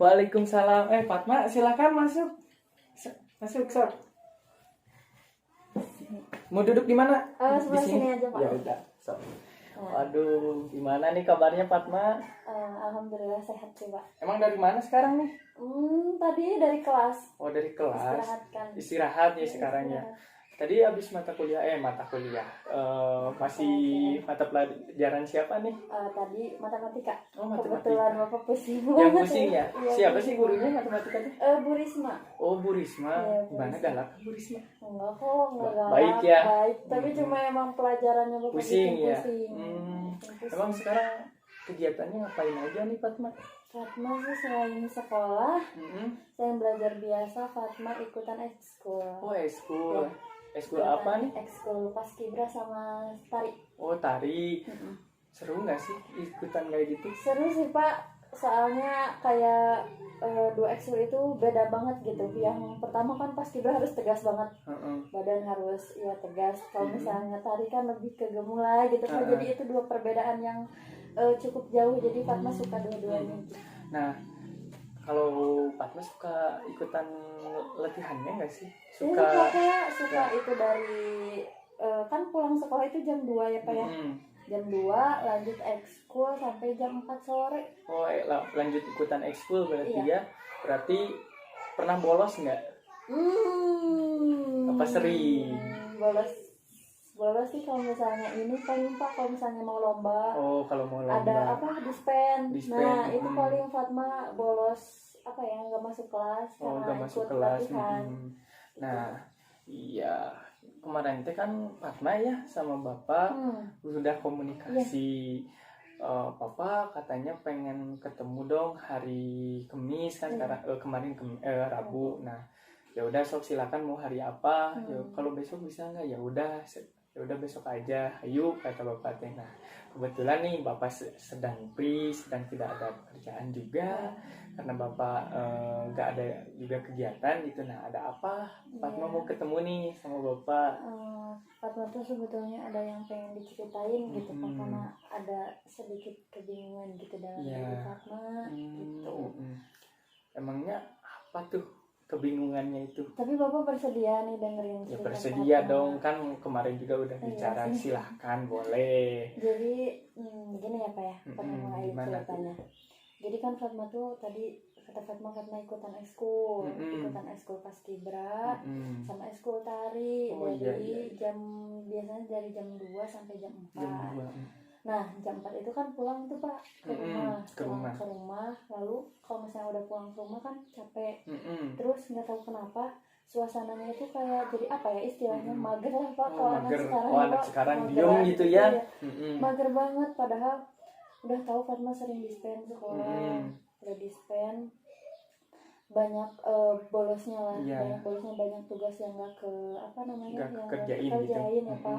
Waalaikumsalam. Fatma, silakan masuk. Masuk, Sob. Mau duduk di mana? Sebelah sini aja, Pak. Ya udah, Sob. Waduh, gimana nih kabarnya Fatma? Alhamdulillah sehat sih, Pak. Emang dari mana sekarang nih? Tadi dari kelas. Oh, dari kelas. Istirahat kan. Istirahat ya sekarang ya. Tadi habis mata kuliah. Masih mata pelajaran siapa nih? Tadi matematika. Oh, matematika. Kebetulan Bapak pusing. Yang pusing ya? Iya, Siapa pusing. sih gurunya matematikanya? Bu Risma. Oh, Bu Risma. Iya, Bu Gimana Risma. galak Bu Risma? Enggak kok, enggak galak. Baik ya? Baik, tapi cuma emang pelajarannya Bapak Pusing bikin ya? pusing. Emang sekarang kegiatannya ngapain aja nih Fatma? Fatma sih selain sekolah, saya belajar biasa, Fatma ikutan ekskul. Oh, ekskul. Ya. Ekskul apa nih? Ekskul paskibra sama tari. Oh, tari. Seru nggak sih ikutan kayak gitu? Seru sih Pak, soalnya kayak dua ekskul itu beda banget gitu. Yang pertama kan paskibra harus tegas banget, badan harus ya tegas. Kalau misalnya tari kan lebih ke gemulai gitu kan. Jadi itu dua perbedaan yang cukup jauh. Jadi Fatma suka dua-duanya. Nah, kalau Fatma suka ikutan latihannya nggak sih? Suka itu dari kan pulang sekolah itu jam 2 ya Pak ya. Jam 2 lanjut ekskul sampai jam 4 sore. Oh, lanjut ikutan ekskul berarti Iya. ya. Berarti pernah bolos nggak? Apa sering? Bolos sih kalau misalnya ini paling Pak, kalau misalnya mau lomba. Oh, kalau mau lomba. Ada dispen. Dispen. Nah, itu paling Fatma bolos nggak masuk kelas Oh, karena nggak masuk ikut kelas. latihan. Nah, iya. Kemarin teh kan Fatma ya sama Bapak sudah komunikasi. Papa katanya pengen ketemu dong hari Kamis kan, kemarin Rabu. Nah, ya udah sok silakan mau hari apa. Ya, kalau besok bisa nggak? Ya udah besok aja. Ayo kata Bapak teh. Nah, kebetulan nih Bapak sedang free, sedang tidak ada pekerjaan juga. Karena Bapak nggak ada juga kegiatan gitu. Nah, ada apa? Fatma mau ketemu nih sama Bapak. Fatma tuh sebetulnya ada yang pengen diceritain gitu Pak, karena ada sedikit kebingungan gitu dalam diri Fatma gitu. Emangnya apa tuh kebingungannya itu? Tapi Bapak bersedia nih dengerin cerita? Ya bersedia Fatma dong, kan kemarin juga udah bicara. Silahkan, boleh. Jadi begini ya Pak ya, mulai gimana ceritanya. Jadi kan Fatma tuh tadi kata Fatma ikutan ekskul paskibra sama ekskul tari biasanya dari jam 2 sampai jam 4. Nah, jam 4 itu kan pulang tuh Pak ke rumah. Lalu kalau misalnya udah pulang ke rumah kan capek. Terus nggak tahu kenapa suasananya itu kayak jadi apa ya istilahnya, mager lah Pak. Kalau anak sekarang diem gitu ya. Mager banget, padahal udah tahu Fatma sering dispen sekolah, udah dispen banyak bolosnya lah, banyak tugas yang nggak kerjain gitu. Ya Pak.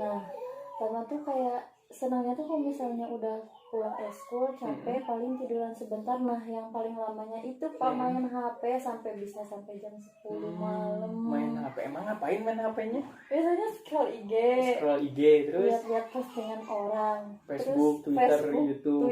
Nah, Fatma tuh kayak senangnya tuh kalau misalnya udah pulang ekskul capek paling tiduran sebentar. Nah, yang paling lamanya itu Pak main HP bisa sampai jam 10 malam. Main HP, emang ngapain main HP-nya? Biasanya scroll IG terus lihat postingan orang, Facebook, YouTube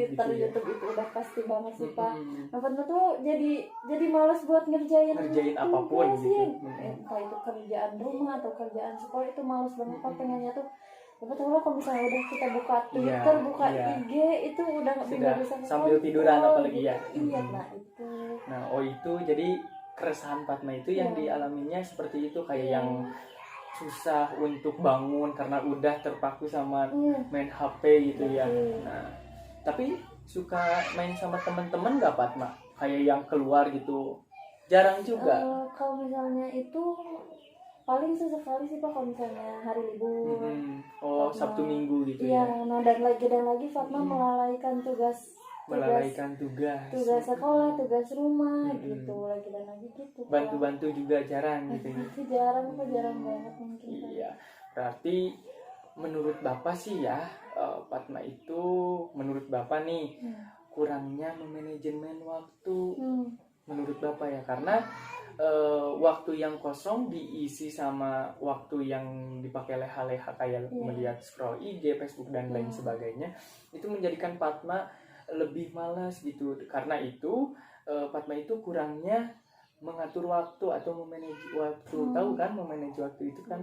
itu udah pasti banget sih Pak. Nah, Fatma tuh jadi malas buat ngerjain apapun gitu. Entah itu kerjaan rumah atau kerjaan sekolah, itu malas banget Pak. Pengennya tuh Bapak tahu lah kalau misalnya udah kita buka Twitter, buka IG, itu udah nggak bisa sambil tiduran apalagi ya. Iya, nah itu. Nah, itu jadi keresahan Fatma itu yang dialaminya seperti itu, kayak yang susah untuk bangun karena udah terpaku sama main HP gitu ya. Nah, tapi suka main sama teman-teman nggak Fatma? Kayak yang keluar gitu? Jarang juga. Kalau misalnya itu paling sesekali sih Pak, kalau misalnya hari libur. Sabtu Minggu gitu ya. ya. Nah, dan lagi Fatma melalaikan tugas sekolah, tugas rumah gitu, lagi gitu. Bantu juga jarang gitu ya. Jarang banget mungkin. Iya. Berarti menurut Bapak sih ya, Fatma itu menurut Bapak nih kurangnya memanajemen waktu. Menurut Bapak ya, karena waktu yang kosong diisi sama waktu yang dipakai leha-leha kayak melihat scroll IG, Facebook dan lain sebagainya, itu menjadikan Fatma lebih malas gitu. Karena itu Fatma itu kurangnya mengatur waktu atau memanage waktu. Tahu kan memanage waktu itu kan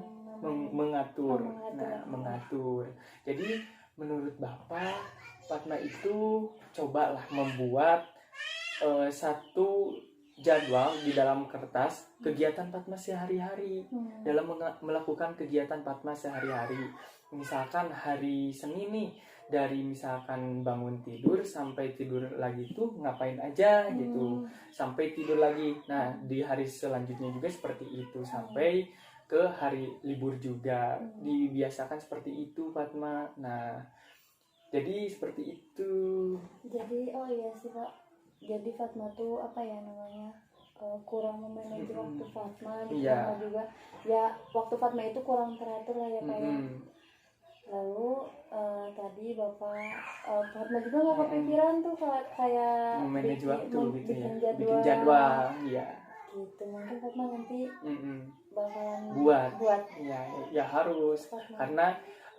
mengatur. Nah, mengatur. Jadi menurut Bapak, Fatma itu cobalah membuat satu jadwal di dalam kertas kegiatan Fatma sehari-hari, dalam melakukan kegiatan Fatma sehari-hari. Misalkan hari Senin nih, dari misalkan bangun tidur sampai tidur lagi tuh ngapain aja gitu, sampai tidur lagi. Nah, di hari selanjutnya juga seperti itu sampai ke hari libur juga dibiasakan seperti itu Fatma. Nah, jadi seperti itu. Jadi oh iya sih Pak, jadi Fatma tuh apa ya namanya, kurang memanage waktu Fatma gitu. Iya. Juga ya waktu Fatma itu kurang teratur lah ya Pak ya. Lalu tadi Bapak Fatma juga nggak kepikiran tuh kayak memanage waktu gitu ya, bikin jadwal ya gitu. Mungkin Fatma nanti bakalan buat ya harus Fatma. Karena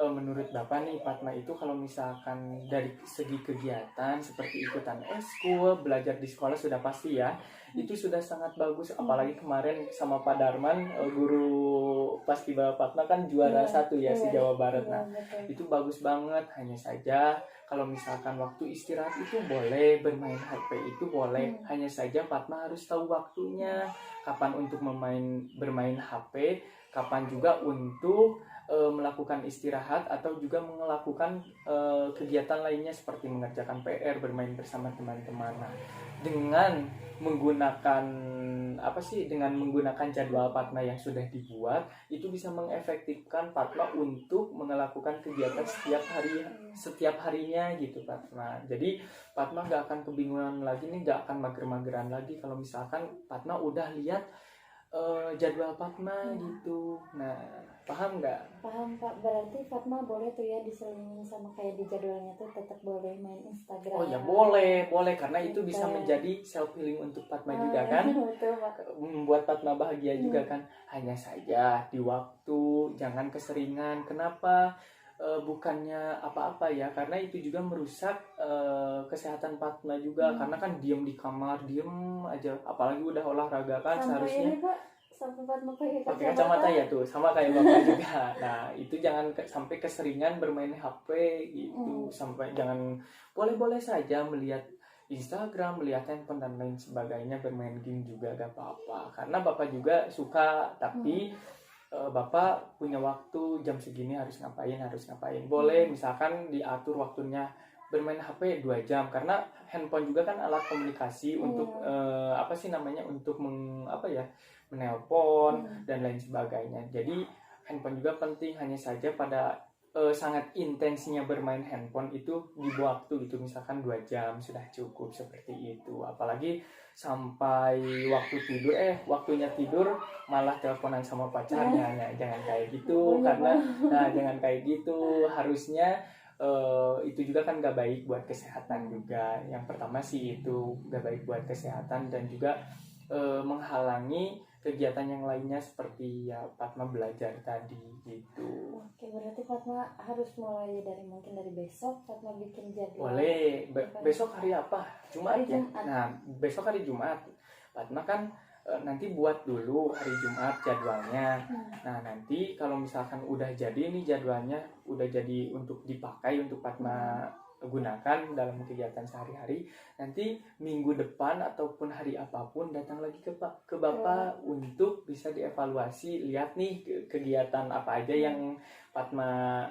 menurut Bapak nih Fatma itu kalau misalkan dari segi kegiatan seperti ikutan eskul, belajar di sekolah sudah pasti ya, itu sudah sangat bagus. Apalagi kemarin sama Pak Darman, guru paskibra Fatma kan juara 1 ya si Jawa Barat. Nah itu bagus banget. Hanya saja kalau misalkan waktu istirahat itu boleh, bermain HP itu boleh, hanya saja Fatma harus tahu waktunya, kapan untuk bermain HP, kapan juga untuk melakukan istirahat atau juga melakukan kegiatan lainnya seperti mengerjakan PR, bermain bersama teman-teman. Nah, dengan menggunakan jadwal Fatma yang sudah dibuat, itu bisa mengefektifkan Fatma untuk melakukan kegiatan setiap harinya gitu Fatma. Jadi Fatma gak akan kebingungan lagi nih, gak akan mager-mageran lagi kalau misalkan Fatma udah lihat jadwal Fatma gitu. Nah, paham nggak? Paham Pak. Berarti Fatma boleh tuh ya diselingin sama kayak di jadwalnya tuh tetap boleh main Instagram. Oh ya boleh karena itu bisa menjadi self healing untuk Fatma juga kan. Betul, Pak. Membuat Fatma bahagia juga kan. Hanya saja di waktu jangan keseringan. Kenapa? Bukannya apa-apa ya, karena itu juga merusak kesehatan Fatma juga. Karena kan diem di kamar, diem aja, apalagi udah olahraga kan seharusnya ini, Pak, sampai Fatma pakai kacamata ya tuh, sama kayak Bapak juga. Nah itu jangan sampai keseringan bermain HP gitu. Sampai jangan, boleh-boleh saja melihat Instagram, melihat handphone dan lain sebagainya, bermain game juga gak apa-apa, karena Bapak juga suka. Tapi Bapak punya waktu jam segini harus ngapain. Boleh misalkan diatur waktunya bermain HP 2 jam, karena handphone juga kan alat komunikasi untuk untuk menelpon dan lain sebagainya. Jadi handphone juga penting, hanya saja pada sangat intensnya bermain handphone itu di waktu gitu, misalkan 2 jam sudah cukup seperti itu. Apalagi sampai waktu tidur waktunya tidur malah teleponan sama pacarnya. Nah, jangan kayak gitu, karena jangan kayak gitu. Harusnya itu juga kan gak baik buat kesehatan juga. Yang pertama sih itu gak baik buat kesehatan, dan juga menghalangi kegiatan yang lainnya seperti ya Fatma belajar tadi gitu. Oke, berarti Fatma harus mulai mungkin dari besok Fatma bikin jadwal. Boleh. Besok hari apa? Jumat ya? Nah, besok hari Jumat Fatma kan nanti buat dulu hari Jumat jadwalnya. Nah, nanti kalau misalkan udah jadi nih jadwalnya, udah jadi untuk dipakai untuk Fatma gunakan dalam kegiatan sehari-hari, nanti minggu depan ataupun hari apapun datang lagi ke Bapak untuk bisa dievaluasi, lihat nih kegiatan apa aja yang Fatma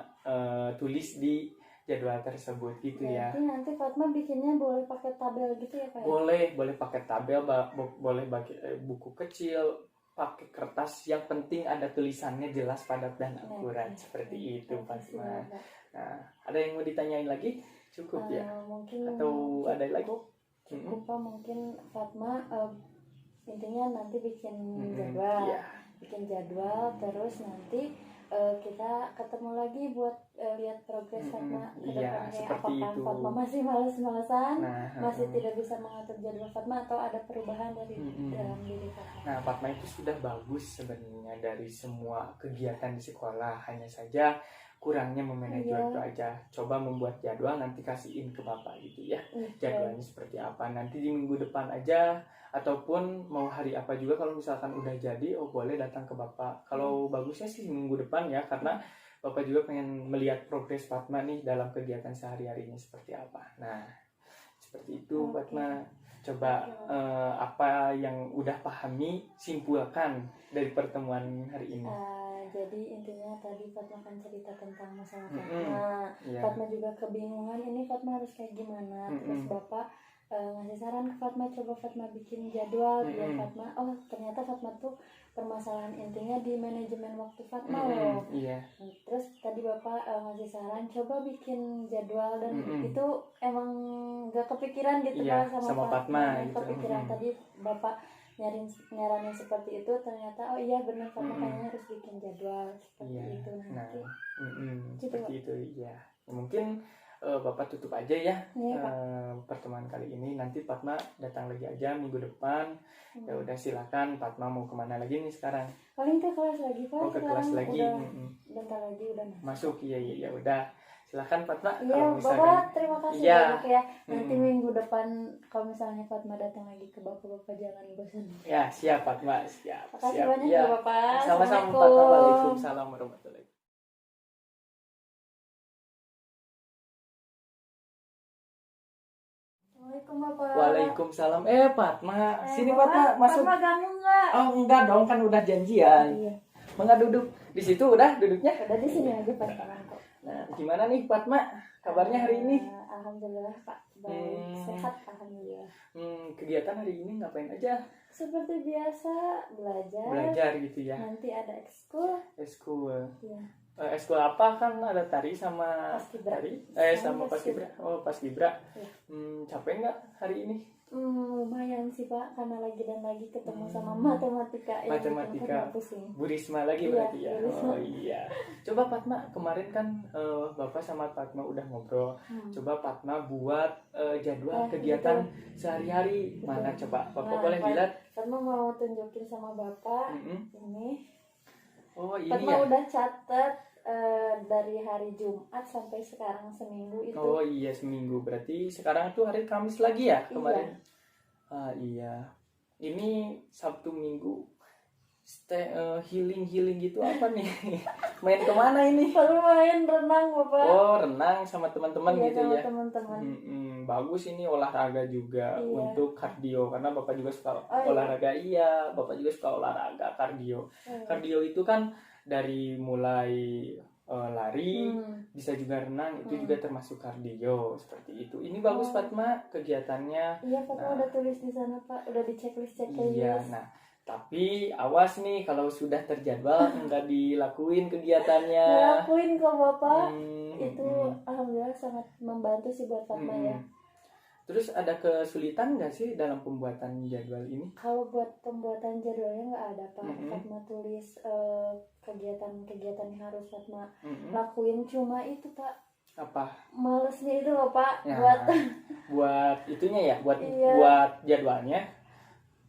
tulis di jadwal tersebut gitu. Berarti ya. Nanti Fatma bikinnya boleh pakai tabel gitu ya Pak? Boleh pakai tabel, boleh pakai buku kecil, pakai kertas, yang penting ada tulisannya jelas, padat dan akurat. Seperti itu Fatma. Nah, ada yang mau ditanyain lagi? Cukup ya? Mungkin atau ada lagi? Cukup Pak, mungkin Fatma intinya nanti bikin jadwal. Bikin jadwal, terus nanti kita ketemu lagi buat lihat progres Fatma ke depannya. Apakah itu Fatma masih malas-malasan, masih tidak bisa mengatur jadwal Fatma, atau ada perubahan dari dalam diri Fatma? Nah, Fatma itu sudah bagus sebenarnya dari semua kegiatan di sekolah. Hanya saja kurangnya memanage waktu aja. Coba membuat jadwal, nanti kasihin ke bapak gitu ya. Jadwalnya seperti apa, nanti di minggu depan aja, ataupun mau hari apa juga kalau misalkan udah jadi, boleh datang ke bapak. Kalau bagusnya sih minggu depan ya, karena bapak juga pengen melihat progres Fatma nih dalam kegiatan sehari-harinya seperti apa. Nah, seperti itu Fatma. Coba apa yang udah pahami, simpulkan dari pertemuan hari ini. Jadi intinya tadi Fatma kan cerita tentang masalah Fatma. Fatma juga kebingungan, ini Fatma harus kayak gimana. Terus bapak ngasih saran ke Fatma, coba Fatma bikin jadwal biar Fatma, ternyata Fatma tuh permasalahan intinya di manajemen waktu Fatma loh. Terus tadi bapak ngasih saran coba bikin jadwal, dan itu emang gak kepikiran gitu kan sama Fatma. Kepikiran tadi bapak nyaranin seperti itu, ternyata iya benar Fatma kayaknya harus bikin jadwal seperti itu nanti. Seperti itu ya. Mungkin bapak tutup aja ya pertemuan kali ini. Nanti Fatma datang lagi aja minggu depan. Ya udah, silakan Fatma mau kemana lagi nih sekarang? Paling ke kelas lagi Pak. Ke kelas lagi. Bentar lagi udah masuk. Iya udah. Silakan Fatma. Iya, Bapak terima kasih banyak ya. Nanti minggu depan kalau misalnya Fatma datang lagi ke Bapak jangan bosan. Ya, siap Fatma, siap. Makasih banyak ya Bapak. Sama-sama Fatma. Waalaikumsalam warahmatullahi wabarakatuh. Assalamualaikum Bapak. Waalaikumsalam. Fatma, sini Fatma, masuk. Fatma ganggu nggak? Enggak dong, kan udah janjian. Iya. Mangga duduk di situ, udah duduknya. Udah di sini aja Pak, kok. Nah, gimana nih Fatma? Kabarnya hari ini? Alhamdulillah Pak, baik, sehat alhamdulillah. Kegiatan hari ini ngapain aja? Seperti biasa, belajar. Belajar gitu ya. Nanti ada ekskul. Iya. Ekskul apa, kan ada tari sama Paskibra. tari? Sama Paskibra. Paskibra. Ya. Capek nggak hari ini? Lumayan sih Pak, karena lagi ketemu sama matematika. Matematika. Bu Risma lagi berarti ya. Iya. Coba Fatma, kemarin kan Bapak sama Fatma udah ngobrol. Coba Fatma buat jadwal kegiatan sehari-hari. Mana coba? Bapak boleh dilihat? Fatma mau tunjukin sama Bapak. Ini. Ini Fatma ya. udah catat dari hari Jumat sampai sekarang seminggu itu. Iya, seminggu. Berarti sekarang tuh hari Kamis lagi ya kemarin. Iya. Ini Sabtu Minggu. Healing gitu apa nih? Main kemana ini? Main renang Bapak. Renang sama teman-teman gitu sama ya. Teman-teman. Bagus, ini olahraga juga untuk kardio, karena Bapak juga suka olahraga. Iya, Bapak juga suka olahraga kardio. Kardio itu kan dari mulai lari, bisa juga renang, itu juga termasuk kardio seperti itu. Ini bagus Fatma kegiatannya. Iya, Fatma udah tulis di sana Pak, udah di checklist. Iya, tapi awas nih kalau sudah terjadwal nggak dilakuin kegiatannya. Dilakuin kok Bapak. Itu alhamdulillah sangat membantu sih buat Fatma ya. Terus ada kesulitan nggak sih dalam pembuatan jadwal ini? Kalau buat pembuatan jadwalnya nggak ada Pak. Fatma tulis kegiatan yang harus Fatma lakuin, cuma itu Pak. Apa? Malesnya itu loh Pak, ya, buat itunya ya, buat jadwalnya.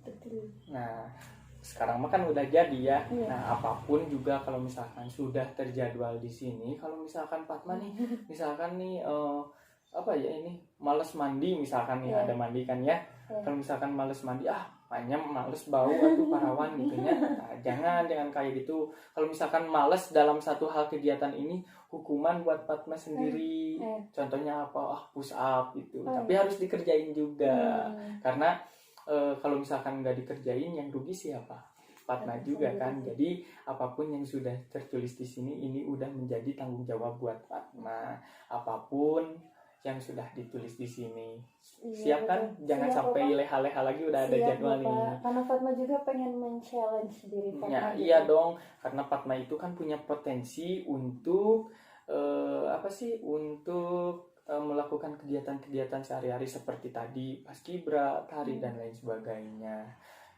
Betul. Nah, sekarang mah kan udah jadi ya. Nah, apapun juga kalau misalkan sudah terjadwal di sini, kalau misalkan Fatma nih, misalkan nih ini males mandi misalkan nih, ada mandi kan ya. Kalau misalkan males mandi, makanya males bau atau parawan gitu ya. Nah, jangan kayak gitu. Kalau misalkan males dalam satu hal kegiatan ini, hukuman buat Fatma sendiri. Contohnya apa? Push up gitu. Tapi harus dikerjain juga. Karena kalau misalkan nggak dikerjain, yang rugi siapa? Fatma juga kan. Jadi apapun yang sudah tertulis di sini, ini udah menjadi tanggung jawab buat Fatma. Apapun yang sudah ditulis di sini, siap kan? Jangan sampai leha-leha lagi, udah ada jadwal ini. Karena Fatma juga pengen men-challenge diri Fatma. Iya dong, karena Fatma itu kan punya potensi untuk untuk melakukan kegiatan-kegiatan sehari-hari seperti tadi Paskibra, tari dan lain sebagainya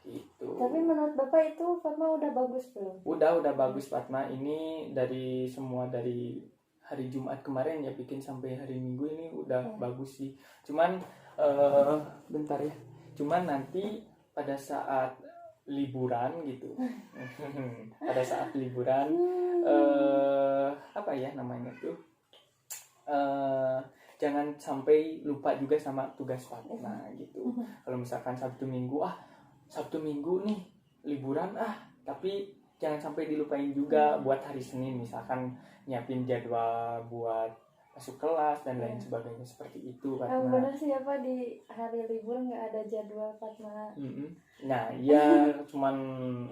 gitu. Tapi menurut Bapak itu Fatma udah bagus belum? Udah bagus Fatma. Ini dari hari Jumat kemarin ya bikin sampai hari Minggu ini udah bagus sih. Cuman bentar ya. Cuman nanti pada saat liburan gitu. Pada saat liburan apa ya namanya tuh, jangan sampai lupa juga sama tugas Fatma gitu. Kalau misalkan Sabtu Minggu nih liburan tapi jangan sampai dilupain juga buat hari Senin, misalkan nyiapin jadwal buat masuk kelas dan lain sebagainya seperti itu. Benar sih apa di hari libur nggak ada jadwal Fatma. Nah ya cuman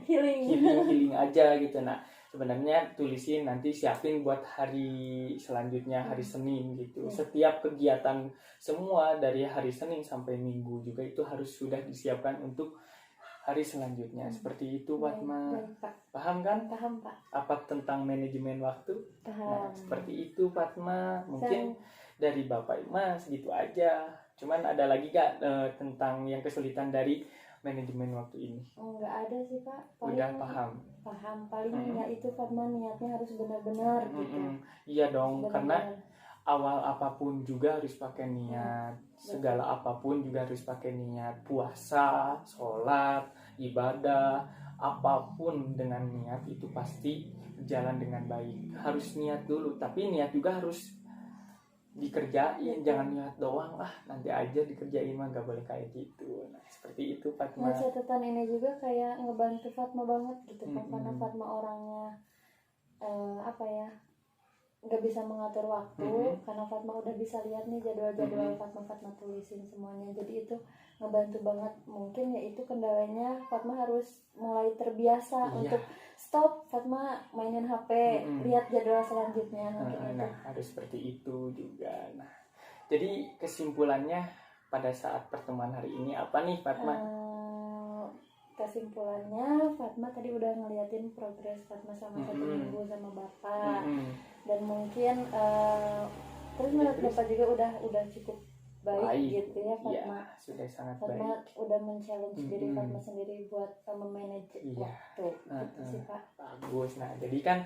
healing aja gitu. Nah sebenarnya tulisin nanti siapin buat hari selanjutnya, hari Senin gitu. Setiap kegiatan semua dari hari Senin sampai Minggu juga itu harus sudah disiapkan untuk hari selanjutnya. Seperti itu Fatma. Paham kan? Paham Pak. Apa tentang manajemen waktu? Paham. Nah, seperti itu Fatma. Mungkin dari Bapak Mas gitu aja. Cuman ada lagi gak tentang yang kesulitan dari manajemen waktu ini? Enggak ada sih Pak. Udah paham. Paling ya itu Fatma niatnya harus benar-benar gitu. Iya dong, karena awal apapun juga harus pakai niat. Segala apapun juga harus pakai niat. Puasa, sholat, ibadah, apapun dengan niat itu pasti jalan dengan baik. Harus niat dulu, tapi niat juga harus dikerjain. Jangan niat doang, nanti aja dikerjain mah, gak boleh kayak gitu. Nah seperti itu Fatma. Nah catatan ini juga kayak ngebantu Fatma banget gitu kan, karena Fatma orangnya nggak bisa mengatur waktu, karena Fatma udah bisa lihat nih jadwal Fatma tulisin semuanya, jadi itu ngebantu banget. Mungkin ya itu kendalanya Fatma harus mulai terbiasa untuk stop Fatma mainin HP, lihat jadwal selanjutnya. Harus seperti itu juga. Nah jadi kesimpulannya pada saat pertemuan hari ini apa nih Fatma? Kesimpulannya Fatma tadi udah ngeliatin progres Fatma sama 1 minggu sama Bapak, dan mungkin terus menurut Bapak juga udah cukup baik gitu ya Fatma. Sudah sangat Fatma baik. udah men-challenge diri Fatma sendiri buat memanage waktu gitu sih Pak. Bagus. Nah jadi kan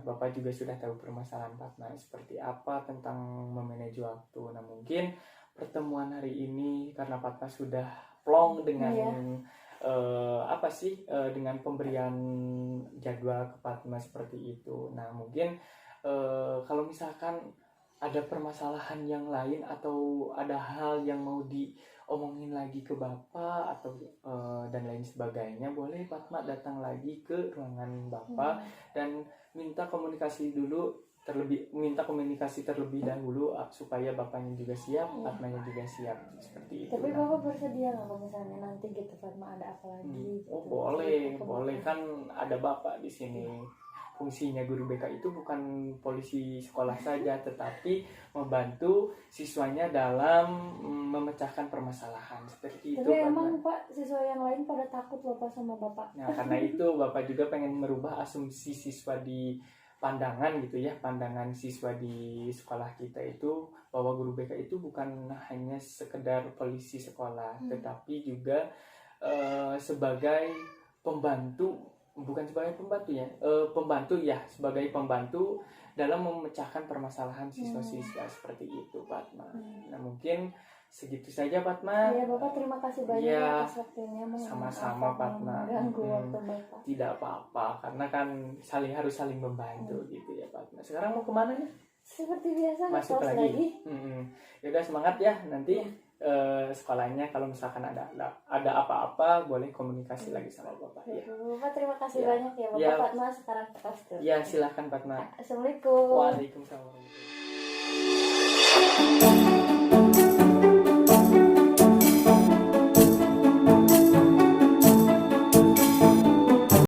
Bapak juga sudah tahu permasalahan Fatma seperti apa tentang memanage waktu. Nah mungkin pertemuan hari ini karena Fatma sudah plong dengan dengan pemberian jadwal ke Fatma seperti itu. Nah mungkin kalau misalkan ada permasalahan yang lain atau ada hal yang mau diomongin lagi ke Bapak atau dan lain sebagainya, boleh Fatma datang lagi ke ruangan Bapak dan minta komunikasi terlebih dahulu supaya Bapaknya juga siap, Fatmanya juga siap seperti itu. Tapi Bapak bersedia nggak kalau misalnya nanti gitu Fatma ada apa lagi? Oh boleh kan ada Bapak di sini. Fungsinya guru BK itu bukan polisi sekolah saja, tetapi membantu siswanya dalam memecahkan permasalahan seperti itu. Tapi emang Pak siswa yang lain pada takut Bapak sama Bapak. Nah karena itu Bapak juga pengen merubah asumsi siswa di pandangan gitu ya, pandangan siswa di sekolah kita itu bahwa guru BK itu bukan hanya sekedar polisi sekolah, tetapi juga sebagai pembantu, bukan sebagai sebagai pembantu dalam memecahkan permasalahan siswa-siswa seperti itu Fatma. Nah mungkin segitu saja Fatma. Iya Bapak, terima kasih banyak atas waktunya. Sama-sama Fatma. Mengganggu waktu Bapak. Tidak apa-apa, karena kan harus saling membantu gitu ya Fatma. Sekarang mau kemana nih? Seperti biasa masuk lagi. Yaudah semangat ya nanti. Sekolahnya kalau misalkan ada apa-apa boleh komunikasi lagi sama Bapak ya. Bapak terima kasih banyak ya Bapak. Fatma sekarang kelas tuh. Ya silahkan Fatma. Assalamualaikum. Waalaikumsalam.